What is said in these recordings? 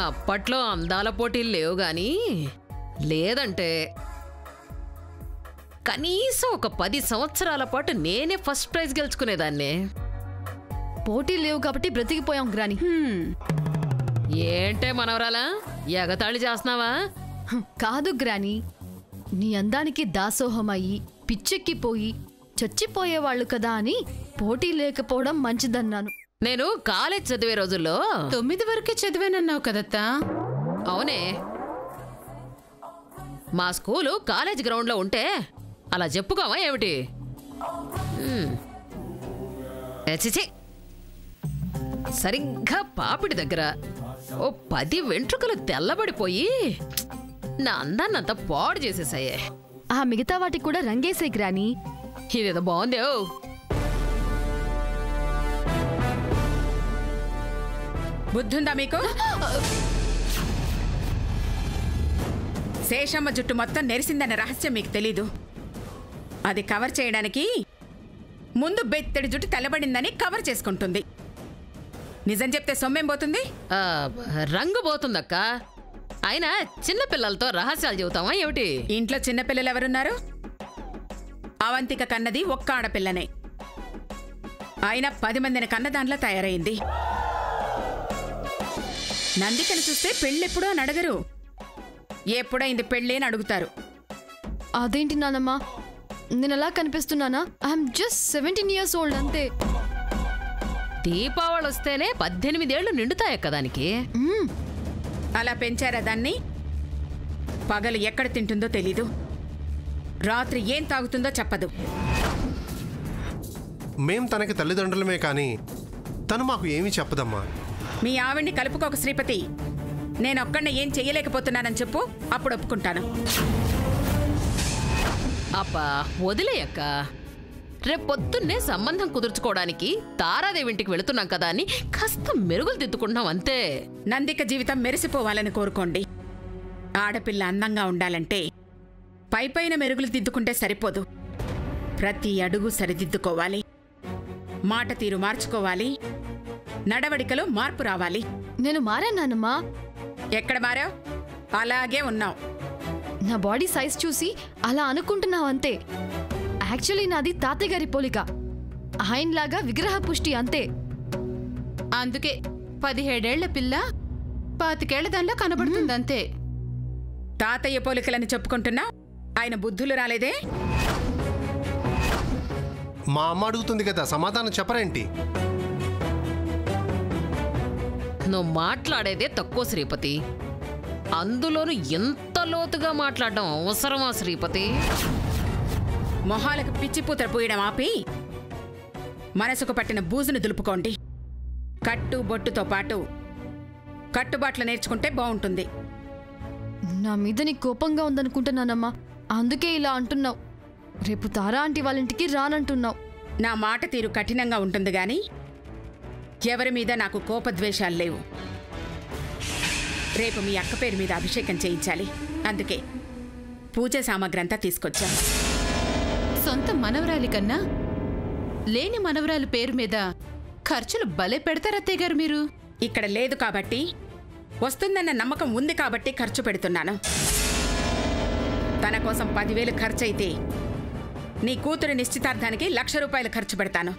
అప్పట్లో అందాల పోటీలు లేవు గాని లేదంటే కనీసం ఒక 10 సంవత్సరాల పాటు నేనే ఫస్ట్ ప్రైజ్ గెలుచుకునేదాన్ని. పోటీలు లేవు కాబట్టి బ్రతికిపోయాం గ్రాని. ఏంటే మనవరాలా ఎగతాళి చేస్తున్నావా? కాదు గ్రాని, నీ అందానికి దాసోహమయ్యి పిచ్చెక్కిపోయి చచ్చిపోయేవాళ్ళు కదా అని పోటీ లేకపోవడం మంచిదన్నాను. నేను కాలేజ్ చదివే రోజుల్లో 9 వరకే చదివానన్నావు కదత్తా. అవునే, మా స్కూలు కాలేజ్ గ్రౌండ్లో ఉంటే అలా చెప్పుకోవా ఏమిటి? చిచి, సరిగ్గా పాపిడి దగ్గర ఓ 10 వెంట్రుకలు తెల్లబడిపోయి నా అందాన్నంతా పాడు చేసేసాయే. ఆ మిగతా వాటికి కూడా రంగేసే గ్రాని. ఇదేదో బాగుందే. బుద్ధుందా మీకు? శేషమ్మ జుట్టు మొత్తం నెరిసిందన్న రహస్యం మీకు తెలీదు. అది కవర్ చేయడానికి ముందు బెత్తడి జుట్టు తెల్లబడిందని కవర్ చేసుకుంటుంది. నిజం చెప్తే సొమ్మేం పోతుంది? రంగు పోతుందక్క. అయినా చిన్నపిల్లలతో రహస్యాలు చెబుతావా ఏమిటి? ఇంట్లో చిన్నపిల్లలు ఎవరున్నారు? అవంతిక కన్నది ఒక్క ఆడపిల్లనే. అయినా 10 మందిని కన్నదానిలో తయారైంది. నందికను చూస్తే పెళ్ళెప్పుడో అని అడగరు, ఎప్పుడైంది పెళ్ళి అని అడుగుతారు. అదేంటి నానమ్మా, నేను ఎలా కనిపిస్తున్నానా? ఐఎమ్ జస్ట్ 17 years old అంతే. దీపావళి వస్తేనే 18 ఏళ్ళు నిండుతాయక్క దానికి. అలా పెంచారా దాన్ని? పగలు ఎక్కడ తింటుందో తెలీదు, రాత్రి ఏం తాగుతుందో చెప్పదు. మేం తనకి తల్లిదండ్రులమే కానీ తను మాకు ఏమీ చెప్పదమ్మా. మీ ఆవిడ్ని కలుపుకోక శ్రీపతి. నేనొక్కడిని ఏం చెయ్యలేకపోతున్నానని చెప్పు, అప్పుడు ఒప్పుకుంటాను. అబ్బా వదిలేయక్క, రేపొద్దున్నే సంబంధం కుదుర్చుకోవడానికి తారాదేవింటికి వెళుతున్నాం కదా అని కాస్త మెరుగులు దిద్దుకుంటున్నాం అంతే. నందిక జీవితం మెరిసిపోవాలని కోరుకోండి. ఆడపిల్ల అందంగా ఉండాలంటే పైపైన మెరుగులు దిద్దుకుంటే సరిపోదు. ప్రతి అడుగు సరిదిద్దుకోవాలి, మాట తీరు మార్చుకోవాలి, నడవడికలో మార్పు రావాలి. నేను మారానమ్మా. ఎక్కడ మారావు? అలాగే ఉన్నావు. నా బాడీ సైజ్ చూసి అలా అనుకుంటున్నావు అంతే. యాక్చువల్లీ నాది తాతయ్య గారి పోలిక, ఆయనలాగా విగ్రహ పుష్టి అంతే. అందుకే 17 ఏళ్ల పిల్ల 25 ఏళ్ల దానిలో కనబడుతుంది అంతే. తాతయ్య పోలికలని చెప్పుకుంటున్నా, ఆయన బుద్ధులు రాలేదే? మా అమ్మ అడుగుతుంది కదా, సమాధానం చెప్పరేంటి? నువ్వు మాట్లాడేదే తక్కువ శ్రీపతి, అందులోనూ ఎంత లోతుగా మాట్లాడడం అవసరమా శ్రీపతి? మొహాలకు పిచ్చిపూతలు పూయడం ఆపి మనసుకు పట్టిన బూజును దులుపుకోండి. కట్టు బొట్టుతో పాటు కట్టుబాట్లు నేర్చుకుంటే బాగుంటుంది. నా మీద నీ కోపంగా ఉందనుకుంటున్నానమ్మా, అందుకే ఇలా అంటున్నావు. రేపు తారా ఆంటీ వాళ్ళ ఇంటికి రానంటున్నావు. నా మాట తీరు కఠినంగా ఉంటుంది గాని ఎవరి మీద నాకు కోపద్వేషాలు లేవు. రేపు మీ అక్క పేరు మీద అభిషేకం చేయించాలి, అందుకే పూజ సామాగ్రి అంతా తీసుకొచ్చా. సొంత మనవరాలి కన్నా లేని మనవరాలి పేరు మీద ఖర్చులు భలే పెడతారు అత్తయ్య గారు మీరు. ఇక్కడ లేదు కాబట్టి, వస్తుందన్న నమ్మకం ఉంది కాబట్టి ఖర్చు పెడుతున్నాను. తన కోసం 10,000 ఖర్చయితే నీ కూతురు నిశ్చితార్థానికి 1,00,000 రూపాయలు ఖర్చు పెడతాను.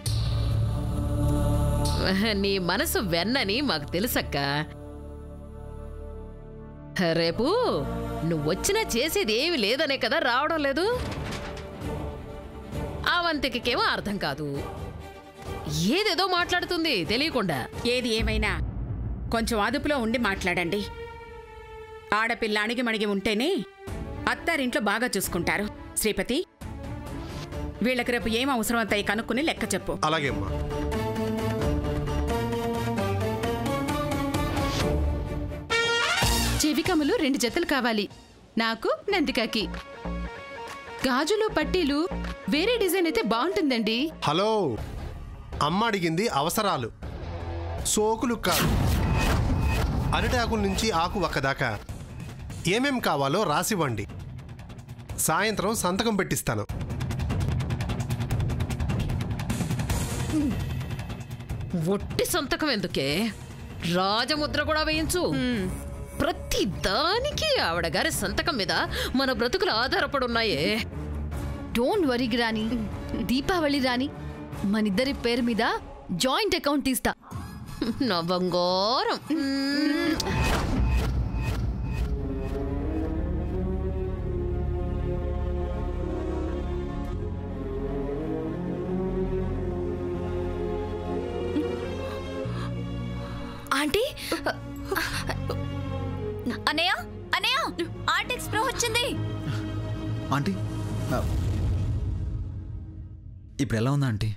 నీ మనసు వెన్నని మాకు తెలుసక్క. రేపు నువ్వొచ్చినా చేసేది ఏమి లేదనే కదా రావడం లేదు. అవంతికేమో అర్థం కాదు, ఏదేదో మాట్లాడుతుంది తెలియకుండా. ఏది ఏమైనా కొంచెం అదుపులో ఉండి మాట్లాడండి. ఆడపిల్ల అణిగి మణిగి ఉంటేనే అత్తారింట్లో బాగా చూసుకుంటారు. శ్రీపతి, వీళ్ళకి రేపు ఏం అవసరం అవుతాయి కనుక్కుని లెక్క చెప్పు. అలాగే అమ్మా. చెవికములు 2 జతలు కావాలి నాకు, నందికాకి. గాజులు పట్టీలు వేరే డిజైన్ అయితే బాగుంటుందండి. హలో, అమ్మ అడిగింది అవసరాలు, సోకులు కాదు. అరిటాకుల నుంచి ఆకు ఒక్కదాకా ఏమేం కావాలో రాసివ్వండి, సాయంత్రం సంతకం పెట్టిస్తాను. ఒట్టి సంతకం ఎందుకే, రాజముద్ర కూడా వేయించు. ప్రతి దానికి ఆవిడ గారి సంతకం మీద మన బ్రతుకులు ఆధారపడున్నాయే. డోంట్ వరీ గ్రాని, దీపావళి రాని మనిద్దరి పేరు మీద జాయింట్ అకౌంట్ తీస్తా. నా బంగారం. ఆంటీ, అన్నయ్య అన్నయ్య, ఆంటీ ఎక్స్ప్రెస్ వచ్చింది. ఆంటీ ఇప్పుడు ఎలా ఉందా ఆంటీ?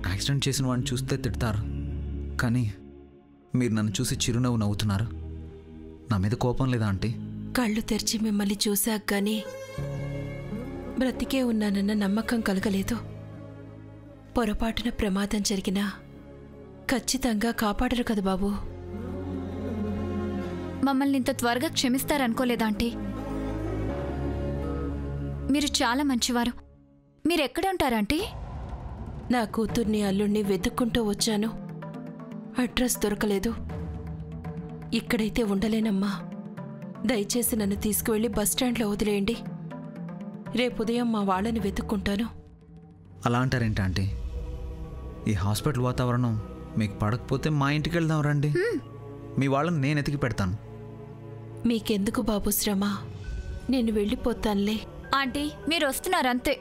యాక్సిడెంట్ చేసిన వాడిని చూస్తే తిడతారు, కానీ మీరు నన్ను చూసి చిరునవ్వు నవ్వుతున్నారు. నా మీద కోపం లేదా ఆంటీ? కళ్ళు తెరిచి మిమ్మల్ని చూశాక గానీ బ్రతికే ఉన్నానన్న నమ్మకం కలగలేదు. పొరపాటున ప్రమాదం జరిగినా ఖచ్చితంగా కాపాడరు కదా బాబు. మమ్మల్ని ఇంత త్వరగా క్షమిస్తారనుకోలేదా ఆంటీ? మీరు చాలా మంచివారు. మీరెక్కడ ఉంటారంటీ? నా కూతుర్ని అల్లుణ్ణి వెతుక్కుంటూ వచ్చాను. అడ్రస్ దొరకలేదు. ఇక్కడైతే ఉండలేనమ్మా. దయచేసి నన్ను తీసుకువెళ్ళి బస్టాండ్లో వదిలేయండి. రేపు ఉదయం మా వాళ్ళని వెతుక్కుంటాను. అలా అంటారేంటి ఆంటీ? ఈ హాస్పిటల్ వాతావరణం మీకు పడకపోతే మా ఇంటికి వెళ్దాం రండి. మీ వాళ్ళని నేను ఎతికి పెడతాను. మీకెందుకు బాబు శ్రమ? నేను వెళ్ళిపోతానులే. ఆంటీ, మీరు వస్తున్నారంతే.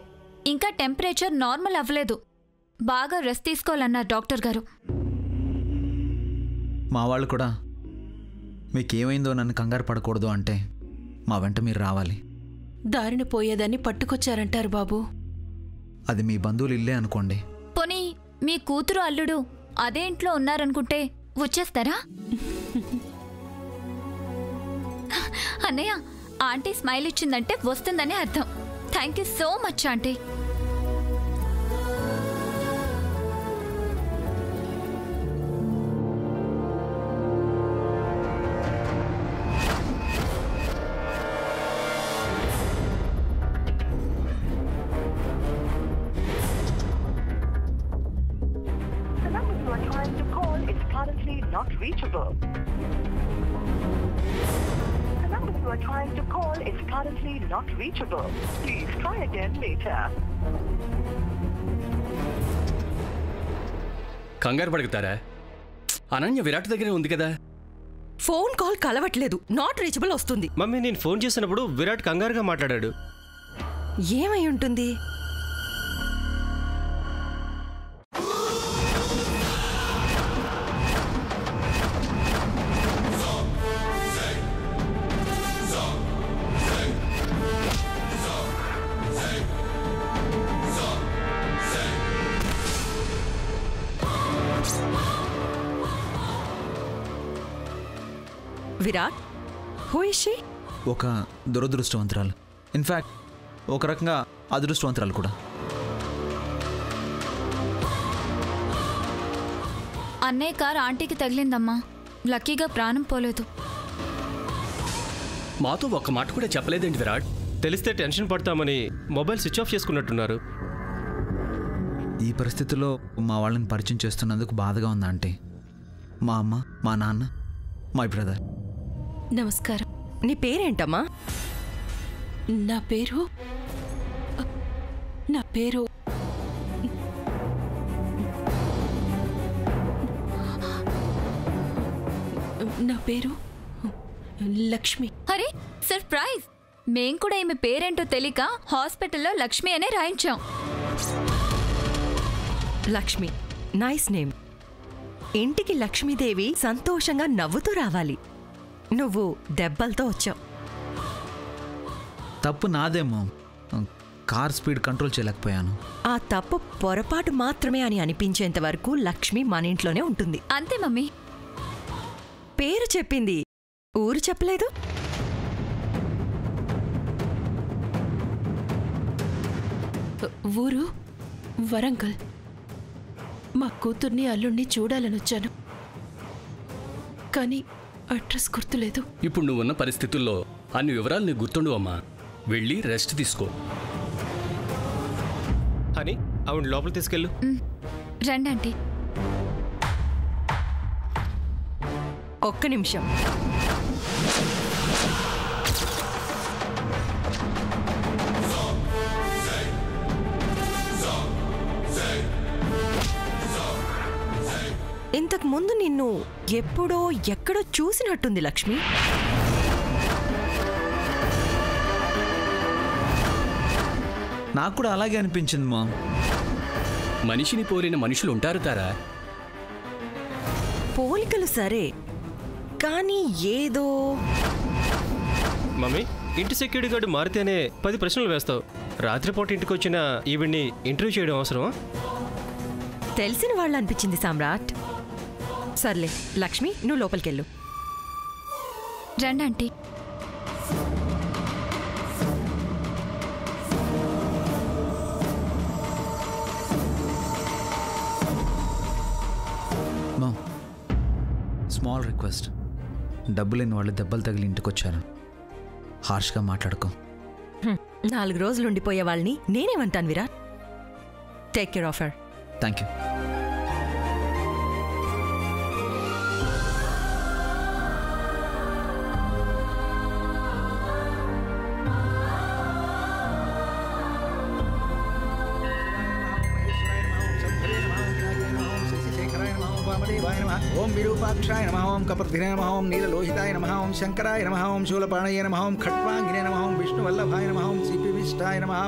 ఇంకా టెంపరేచర్ నార్మల్ అవ్వలేదు. బాగా రెస్ట్ తీసుకోవాలన్నారు డాక్టర్ గారు. మా వాళ్ళు కూడా మీకేమైందో నన్ను కంగారు పడకూడదు అంటే మా వెంట మీరు రావాలి. దారిన పోయేదాన్ని పట్టుకొచ్చారంటారు బాబు. అది మీ బంధువులు ఇల్లే అనుకోండి. పోనీ మీ కూతురు అల్లుడు అదే ఇంట్లో ఉన్నారనుకుంటే వచ్చేస్తారా? అన్నయ్య, ఆంటీ స్మైల్ ఇచ్చిందంటే వస్తుందని అర్థం. Thank you so much aunty. Not reachable. The number you are trying to call is currently not reachable. Please try again later. కంగారు పడుగుతారా? అనన్య విరాట్ దగ్గరే ఉంది కదా. ఫోన్ కాల్ కలవట్లేదు, నాట్ రీచబుల్ వస్తుంది. మమ్మీ, నేను ఫోన్ చేసినప్పుడు విరాట్ కంగారుగా మాట్లాడాడు. ఏమై ఉంటుంది? Virat, who is she? ఒక దురదృష్టవంతురాలు. ఇన్ఫ్యాక్ట్ ఒక రకంగా అదృష్టవంతురాలు కూడా. అన్నయ్య కార్ ఆంటీకి తగిలిందమ్మా. లక్కీగా ప్రాణం పోలేదు. మాతో ఒక్క మాట కూడా చెప్పలేదేంటి విరాట్? తెలిస్తే టెన్షన్ పడతామని మొబైల్ స్విచ్ ఆఫ్ చేసుకున్నట్టున్నారు. ఈ పరిస్థితుల్లో మా వాళ్ళని పరిచయం చేస్తున్నందుకు బాధగా ఉందా అంటే? మా అమ్మ, మా నాన్న, మై బ్రదర్. నమస్కారం. నీ పేరేంటమ్మా? నా పేరు నా పేరు లక్ష్మి. అరే సర్ప్రైజ్! మేం కూడా ఈమె పేరేంటో తెలియక హాస్పిటల్లో లక్ష్మి అనే రాయించాం. Lakshmi, nice name. ఇంటికి లక్ష్మీదేవి సంతోషంగా నవ్వుతూ రావాలి. నువ్వు దెబ్బలతో వచ్చావు. తప్పు నాదేమో, కార్ స్పీడ్ కంట్రోల్ చేయలేకపోయాను. ఆ తప్పు పొరపాటు మాత్రమే అని అనిపించేంత వరకు లక్ష్మి మన ఇంట్లోనే ఉంటుంది. అంతే మమ్మీ. పేరు చెప్పింది, ఊరు చెప్పలేదు. ఊరు వరంగల్. మా కూతుర్ని అల్లుణ్ణి చూడాలనొచ్చాను, కానీ అడ్రస్ గుర్తులేదు. ఇప్పుడు నువ్వున్న పరిస్థితుల్లో అన్ని వివరాలు నీకు గుర్తుండు అమ్మా. వెళ్ళి రెస్ట్ తీసుకో. అని ఆవిడ లోపల తీసుకెళ్ళు. రండి. ఒక్క ఒక్క నిమిషం. ఇంతకు ముందు నిన్ను ఎప్పుడో ఎక్కడో చూసినట్టుంది లక్ష్మి. నాకు కూడా అలాగే అనిపించింది మా. మనిషిని పోలిన మనుషులు ఉంటారు తారా. పోలికలు సరే, కానీ ఏదో. మమ్మీ, ఇంటి సెక్యూరిటీ గార్డు మారితేనే 10 ప్రశ్నలు వేస్తావు. రాత్రిపూట ఇంటికి వచ్చిన ఈవిడ్ని ఇంటర్వ్యూ చేయడం అవసరమా? తెలిసిన వాళ్ళు అనిపించింది సామ్రాట్. సర్లే లక్ష్మి, నువ్వు లోపలికెళ్ళు. రండి ఆంటీ. Small request. డబ్బు లేని వాళ్ళు దెబ్బలు తగిలి ఇంటికి వచ్చారు. హార్ష్గా మాట్లాడుకో. 4 రోజులు ఉండిపోయే వాళ్ళని నేనేమంటాను Virat. Take care of her. Thank you. ఓం విరూపాక్షాయ నమః. ఓం కపర్ధినే నమః. ఓం నీలలోహితాయ నమః. ఓం శంకరాయ నమః. ఓం శూలపాణయ నమః. ఓం ఖట్వాంగినే నమః. ఓం విష్ణువల్లభాయ నమః. ఓం సిపివిష్టాయ నమః.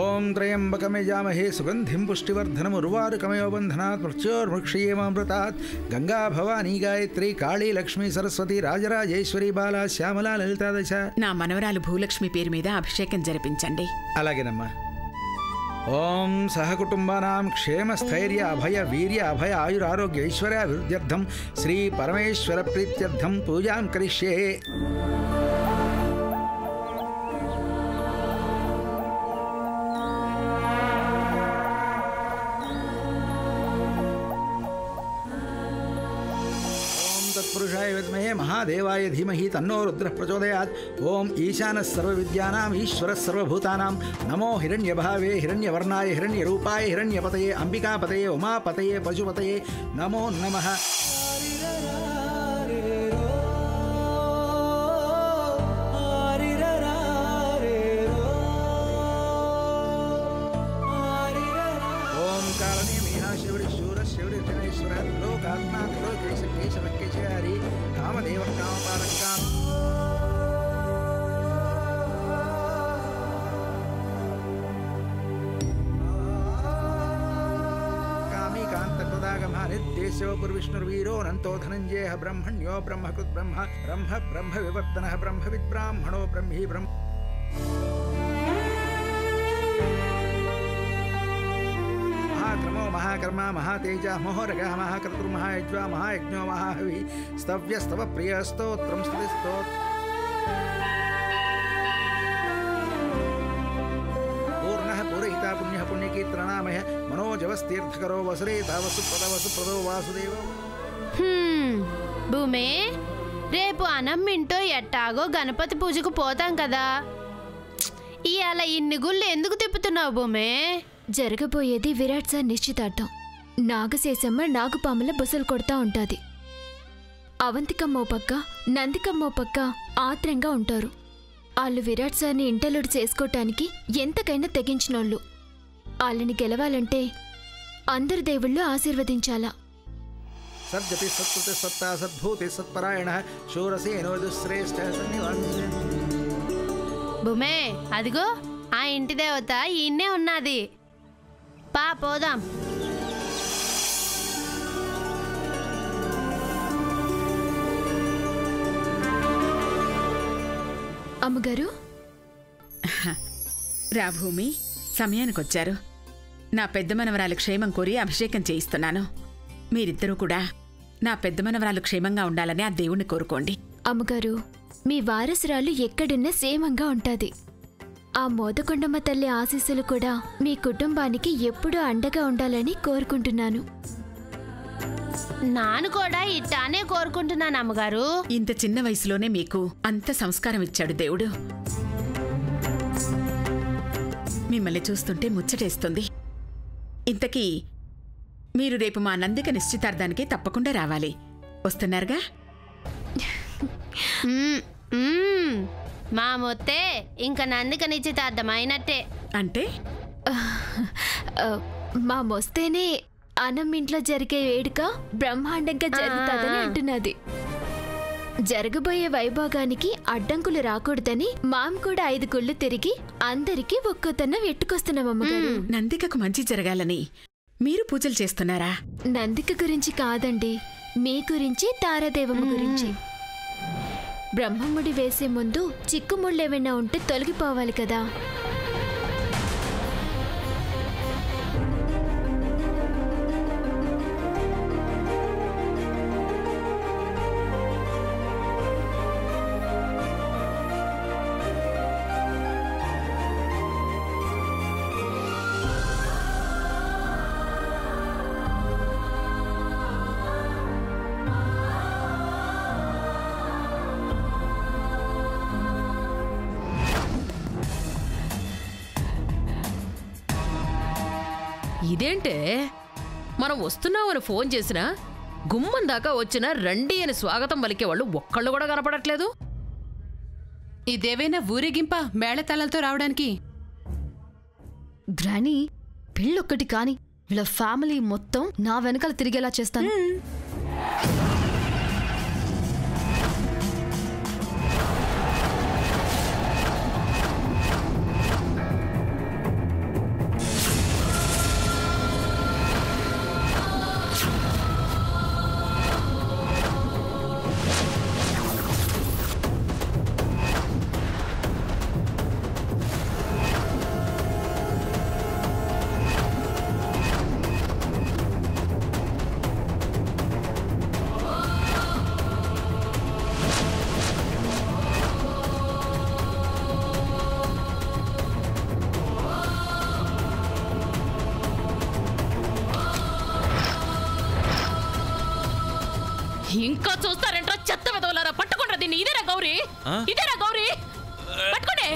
ఓం త్రయంబకమేజామహే సుగంధిం పుష్టివర్ధనం ఉర్వారుకమయో బంధనాత్ మృత్యోర్మృక్షయేమామృతాత్. గంగా భవానీ గాయత్రి కాళీ లక్ష్మీ సరస్వతి రాజరాజేశ్వరి బాలా శ్యామలా లలితాదశ. నా మనవరాలు భూలక్ష్మి పేరు మీద అభిషేకం జరిపించండి. అలాగేనమ్మా. ఓం సహకుటుంబానాం క్షేమస్థైర్య అభయ వీర్య అభయ ఆయురారోగ్య ఐశ్వర్యాభివృద్ధ్యర్థం శ్రీ పరమేశ్వర ప్రీత్యర్థం పూజాం కరిష్యే. तत्पुरुषाय विद्महे महादेवाय धीमहि तन्नो रुद्रः प्रचोदयात्. ओम ईशानः सर्वविद्यानाम् ईश्वरः सर्वभूतानां नमो हिरण्यभावे हिरण्यवर्णाय हिरण्यरूपाय हिरण्यपतये अंबिकापतये उमापतये पशुपतये नमो नमः. ओम कालने मीना शिवरि शूर शिवरि जनेश्वर लोकात्मा लोकेश केशव केशहरि कामदेव कामपालक काम. कामी कांत प्रदागमः नित्येशव पुरविष्णुर्वीरो अनंतो धनंजयः ब्रह्मण्यो ब्रह्मकृत् ब्रह्म ब्रह्म ब्रह्म विवर्तनः ब्रह्मविद् ब्राह्मणो ब्रह्मी ब्रह्म. महाक्रमो महाकर्मा महातेजा मोहरगः महाकर्तृर्महायज्वा महायज्ञो महाहवि स्तव्यस्तव प्रियस्तोत्रं स्तुतिस्तोत्. पूर्णः पूरयिता पुण्यः पुण्यकीर्तनामय मनोजवस्तीर्थकरो वसुरे तावसुप्रदो वासुदेव. భూమే, రేపు అన్నం మింటో ఎట్టాగో గణపతి పూజకు పోతాం కదా. ఇవాళ ఇన్ని గుళ్ళు ఎందుకు తిప్పుతున్నావు భూమే? జరగబోయేది విరాట్ సార్ నిశ్చితార్థం. నాగశేషమ్మ నాగుపాముల బుసలు కొడతా ఉంటాది. అవంతికమ్మో పక్క నందికమ్మో పక్క ఆత్రంగా ఉంటారు. వాళ్ళు విరాట్ సార్ని ఇంటలుడు చేసుకోవటానికి ఎంతకైనా తెగించినోళ్ళు. వాళ్ళని గెలవాలంటే అందరు దేవుళ్ళు ఆశీర్వదించాలా. సద్యపి సత్కృతి సత్తా సద్భూతి సత్పరాయణః శూరసేనో దుశ్రేష్ఠ సన్నివాసి. భూమే, అదిగో ఆ ఇంటి దేవత ఈయన్నే ఉన్నది. పా పోదాం. అమ్మగారు, రా భూమి, సమయానికొచ్చారు. నా పెద్ద మనవరాలు క్షేమం కోరి అభిషేకం చేయిస్తున్నాను. మీరిద్దరూ కూడా నా పెద్ద మనవరాలు క్షేమంగా ఉండాలని ఆ దేవుణ్ణి కోరుకోండి. అమ్మగారు, మీ వారసురాలు ఎక్కడున్నా సేమంగా ఉంటాది. ఆ మోదకొండమ్మ తల్లి ఆశీస్సులు కూడా మీ కుటుంబానికి ఎప్పుడూ అండగా ఉండాలని కోరుకుంటున్నాను. నాను కూడా ఇట్టానే కోరుకుంటున్నాను అమ్మగారు. ఇంత చిన్న వయసులోనే మీకు అంత సంస్కారం ఇచ్చాడు దేవుడు. మిమ్మల్ని చూస్తుంటే ముచ్చటేస్తుంది. ఇంతకీ మీరు రేపు మా నందిక నిశ్చితార్థానికి తప్పకుండా రావాలి. వస్తున్నారుగా? మా మొత్తే ఇంకా నందిక నిశ్చితార్థం అయినట్టే. అంటే మా మొస్తేనే అనం ఇంట్లో జరిగే వేడుక బ్రహ్మాండంగా జరుగుతుందని అంటున్నది. జరగబోయే వైభోగానికి అడ్డంకులు రాకూడదని మాం కూడా 5 గుళ్ళు తిరిగి అందరికీ ఒక్కొత్తన్న వెట్టుకొస్తున్నాం అమ్మగారు. నందికకు మంచి జరగాలని మీరు పూజలు చేస్తున్నారా? నందిక గురించి కాదండి, మీ గురించి, తారాదేవమ్మ గురించి. బ్రహ్మముడి వేసే ముందు చిక్కుముళ్ళేమైనా ఉంటే తొలగిపోవాలి కదా. ఇదేంటే మనం వస్తున్నామని ఫోన్ చేసినా గుమ్మం దాకా వచ్చినా రండి అని స్వాగతం పలికేవాళ్ళు ఒక్కళ్ళు కూడా కనపడట్లేదు. ఇదేవైనా ఊరేగింప మేళతాళాలతో రావడానికి? గ్రానీ, పెళ్ళొక్కటి కాని వీళ్ళ ఫ్యామిలీ మొత్తం నా వెనకాల తిరిగేలా చేస్తాను. ఇంకా చూస్తారంటే చెత్త వెదవలారా, పట్టుకుంటారా దీన్ని. ఇదేరా గౌరీ, ఇదేరా గౌరీ, పట్టుకోండి.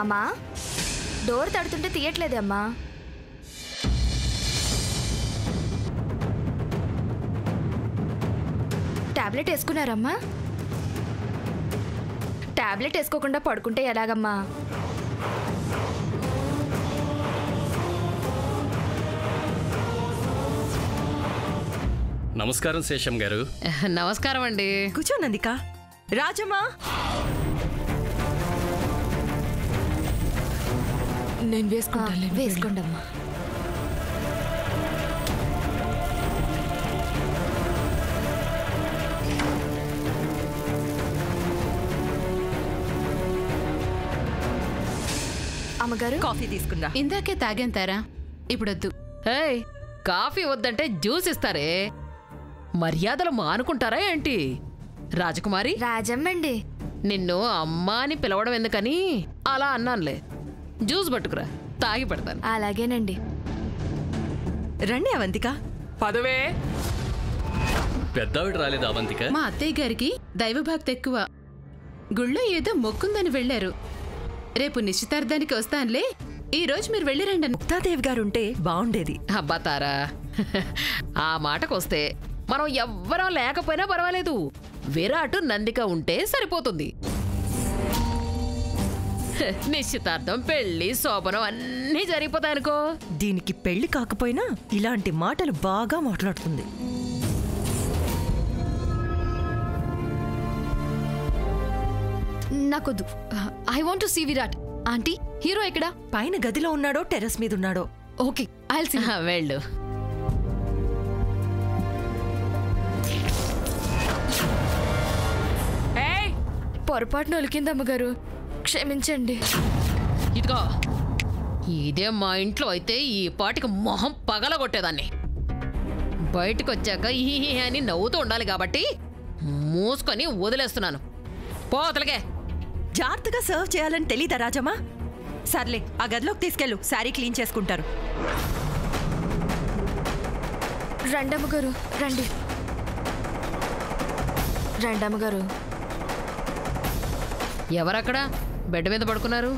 అమ్మా, డోర్ తడుతుంటే తీయట్లేదే అమ్మా. టాబ్లెట్ వేసుకున్నారమ్మా? టాబ్లెట్ వేసుకోకుండా పడుకుంటే ఎలాగమ్మా? నమస్కారం శేషం గారు. నమస్కారం అండి. కూర్చో నందిక. రాజమ్మా, నేను వేసుకుంటాను. వేసుకోండి అమ్మా. అమ్మగారు, కాఫీ తీసుకుందా? ఇందాకే తాగేంతారా, ఇప్పుడొద్దు. ఏయ్, కాఫీ వద్దంటే జ్యూస్ ఇస్తారే, మర్యాదలు మానుకుంటారా ఏంటి? రాజకుమారి, రాజమ్మండి. నిన్ను అమ్మా అని పిలవడం ఎందుకని అలా అన్నానులే. జ్యూస్ పట్టుకురా, తాగి పెడతాను. అలాగేనండి. రండి అవంతిక. పదవే. పెద్దవిడ రాలేదు అవంతిక? మా అత్తయ్య గారికి దైవభక్తి ఎక్కువ. గుళ్ళో ఏదో మొక్కుందని వెళ్లారు. రేపు నిశ్చితార్థానికి వస్తానులే, ఈ రోజు మీరు వెళ్ళిరండి. ముక్తాదేవి గారు ఉంటే బాగుండేది. అబ్బా తారా, ఆ మాటకొస్తే మనం ఎవ్వరం లేకపోయినా పర్వాలేదు, విరాట్ నందిక ఉంటే సరిపోతుంది. నిశ్చితార్థం, పెళ్లి, శోభనం అన్నీ జరిగిపోతాయనుకో. దీనికి పెళ్లి కాకపోయినా ఇలాంటి మాటలు బాగా మాట్లాడుతుంది. నాకొద్దు. I want to see Virat. Aunty, hero ఎక్కడా? పైన గదిలో ఉన్నాడో టెర్రస్ మీద ఉన్నాడో. Okay, I'll see. వెళ్ళు. పొరపాటున ఒలికిందమ్మగారు, క్షమించండి. ఇదిగో, ఇదే మా ఇంట్లో అయితే ఈ పాటికి మొహం పగలగొట్టేదాన్ని. బయటకు వచ్చాక ఈ అని నవ్వుతూ ఉండాలి కాబట్టి మూసుకొని వదిలేస్తున్నాను. పోతలకే. జాగ్రత్తగా సర్వ్ చేయాలని తెలీదా రాజమ్మా? సర్లే, ఆ గదిలోకి తీసుకెళ్ళు, శారీ క్లీన్ చేసుకుంటారు. రండమ్మగారు, రండి. రండమ్మగారు. ఎవరక్కడ బెడ్ మీద పడుకున్నారు?